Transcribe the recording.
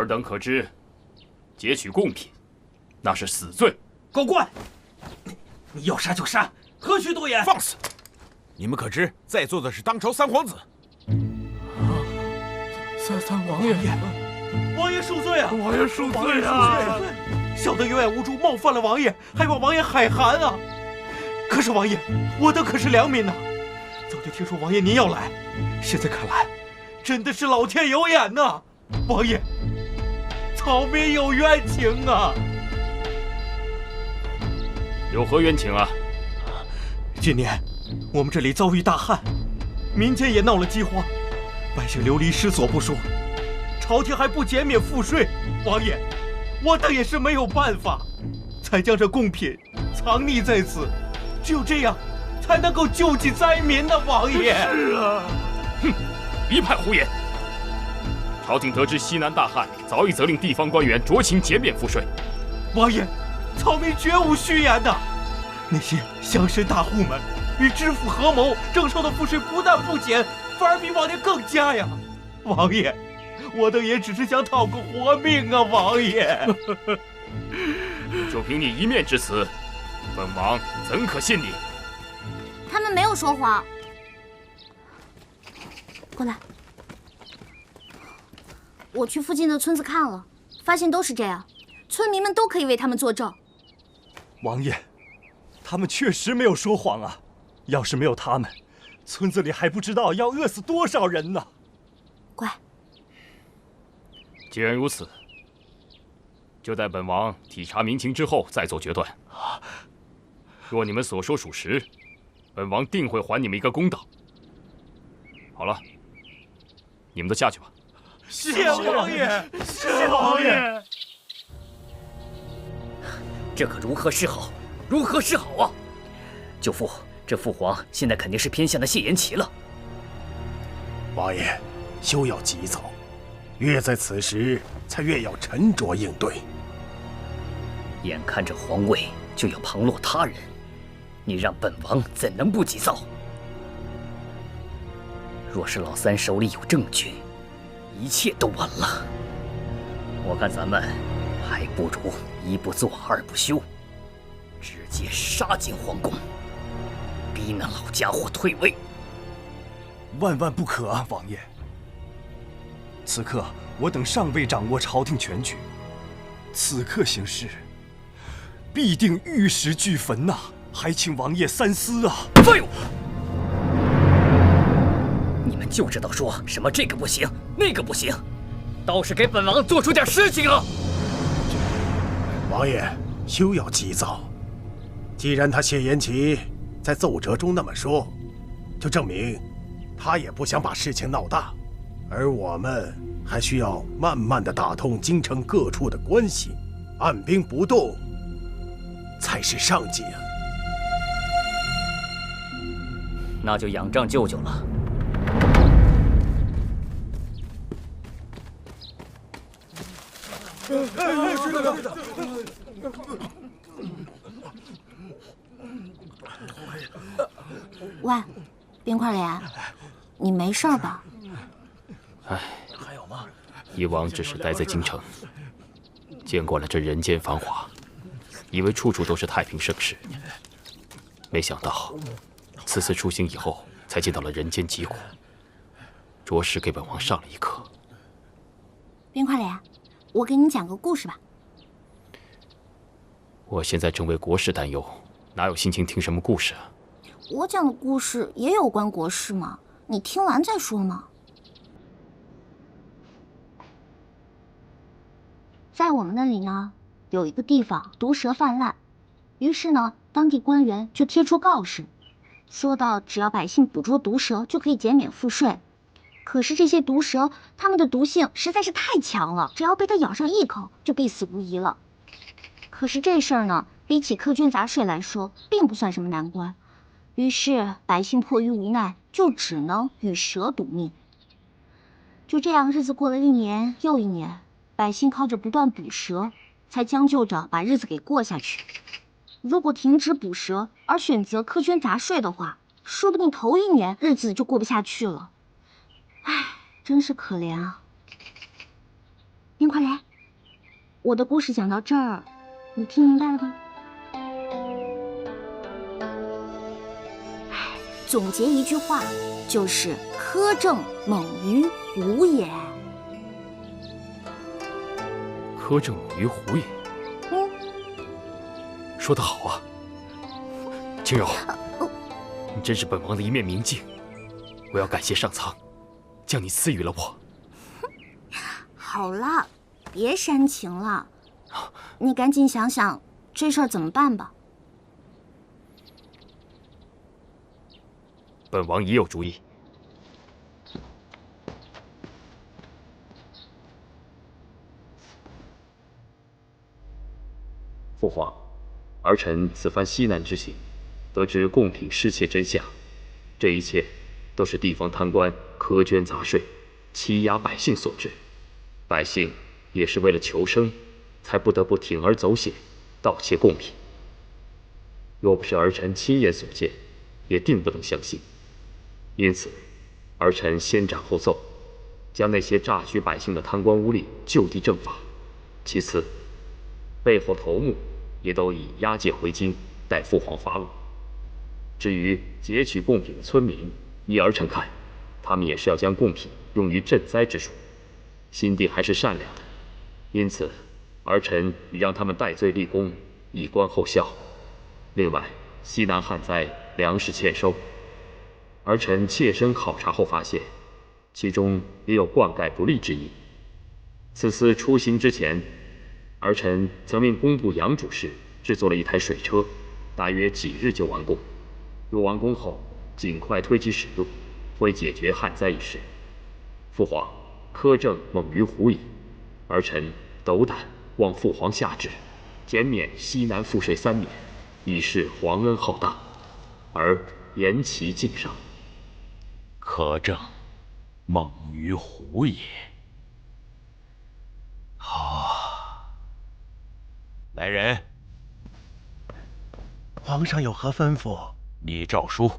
爾等可知，劫取贡品，那是死罪。狗怪，你要杀就杀，何须多言？放肆！你们可知，在座的是当朝三皇子。三王爷，王爺恕罪啊！王爺恕罪啊！小的有眼无珠，冒犯了王爺，還望王爺海涵啊！可是王爺，我等可是良民吶，早就聽說王爺您要來，現在看來，真的是老天有眼吶！王爺，草民有冤情啊！有何冤情啊？今年我們這裡遭遇大旱，民間也鬧了饑荒，百姓流離失所不說，朝廷還不減免賦稅。王爺，我等也是沒有辦法，才將這貢品藏匿在此，只有這樣才能夠救濟災民呢。王爺，是啊，哼，一派胡言！朝廷得知西南大旱，早已責令地方官員酌情減免賦稅。王爺，草民絕無虛言吶。那些鄉紳大戶們與知府合謀徵收的賦稅不但不減，反而比往年更加呀！王爺，我等也只是想討個活命啊！王爺，就憑你一面之詞，本王怎可信你？他们沒有說謊。過來，我去附近的村子看了，發現都是這樣，村民們都可以為他們作證。王爺，他們確實沒有說謊啊！要是沒有他們，村子裡還不知道要餓死多少人呢。乖，既然如此，就待本王體察民情之後再做決斷。若你們所說屬實，本王定會還你們一個公道。好了，你們都下去吧。謝王爺，謝王爺。這可如何是好？如何是好啊！舅父，這父皇現在肯定是偏向的謝延琪了。王爺，休要急躁，越在此時，才越要沉着應對。眼看着皇位就要旁落他人，你讓本王怎能不急躁？若是老三手裡有證據，一切都晚了。我看咱們還不如一不做二不休，直接殺進皇宮，逼那老家伙退位。萬萬不可啊，王爺！此刻我等尚未掌握朝廷全局，此刻行事必定玉石俱焚吶，還請王爺三思啊！廢物！你們就知道說什麼這個不行，那個不行，倒是給本王做出點事情了。王爺，休要急躁。既然他謝延琪在奏折中那麼說，就證明他也不想把事情鬧大，而我們還需要慢慢的打通京城各處的關係，按兵不動才是上計啊。那就仰仗舅舅了。喂，冰塊蓮，你沒事吧？唉，還有嗎？以往只是待在京城，見慣了這人間繁華，以為處處都是太平盛世，沒想到此次出行以後，才見到了人間疾苦，着實給本王上了一課。冰塊蓮，我給你講個故事吧。我現在正為國事擔憂，哪有心情聽什麼故事啊？我講的故事也有關國事嘛，你聽完再說嘛。在我們那裡呢，有一個地方毒蛇氾濫，於是呢，當地官員就貼出告示，說到只要百姓捕捉毒蛇，就可以減免賦稅。可是這些毒蛇，它們的毒性實在是太強了，只要被它咬上一口，就必死無疑了。可是這事兒呢，比起苛捐雜稅來說，並不算什麼難關。於是百姓迫於無奈，就只能與蛇賭命。就這樣，日子過了一年又一年，百姓靠着不斷捕蛇，才將就着把日子給過下去。如果停止捕蛇，而選擇苛捐雜稅的話，說不定頭一年日子就過不下去了。唉，真是可憐啊！您快来，我的故事讲到这兒，你聽明白了嗎？總結一句話，就是苛政猛於虎也。苛政猛於虎也。說得好啊，青柔，你真是本王的一面明鏡，我要感謝上蒼，將你賜予了我。好了，別煽情了，你趕緊想想這事兒怎麼辦吧。本王已有主意。父皇，儿臣此番西南之行，得知贡品失窃真相，這一切都是地方貪官苛捐雜稅、欺壓百姓所致。百姓也是為了求生，才不得不鋌而走險，盜竊貢品。若不是兒臣親眼所見，也定不能相信。因此，兒臣先斬後奏，將那些榨取百姓的貪官污吏就地正法。其次，背後頭目也都已押解回京，待父皇發落。至於劫取貢品的村民，依兒臣看，他們也是要將貢品用於賑災之術，心地還是善良的。因此，兒臣已讓他們戴罪立功，以觀後效。另外，西南旱災，糧食欠收，兒臣切身考察後發現，其中也有灌溉不力之意。此次出行之前，兒臣曾命工部楊主事制作了一台水車，大約幾日就完工。若完工後，盡快推機使用，會解決旱災一事。父皇，苛政猛於虎也，兒臣斗膽望父皇下旨，減免西南賦稅3年，以示皇恩浩大，而嚴其境上。苛政猛於虎也。好，来人，皇上有何吩咐？拟诏書，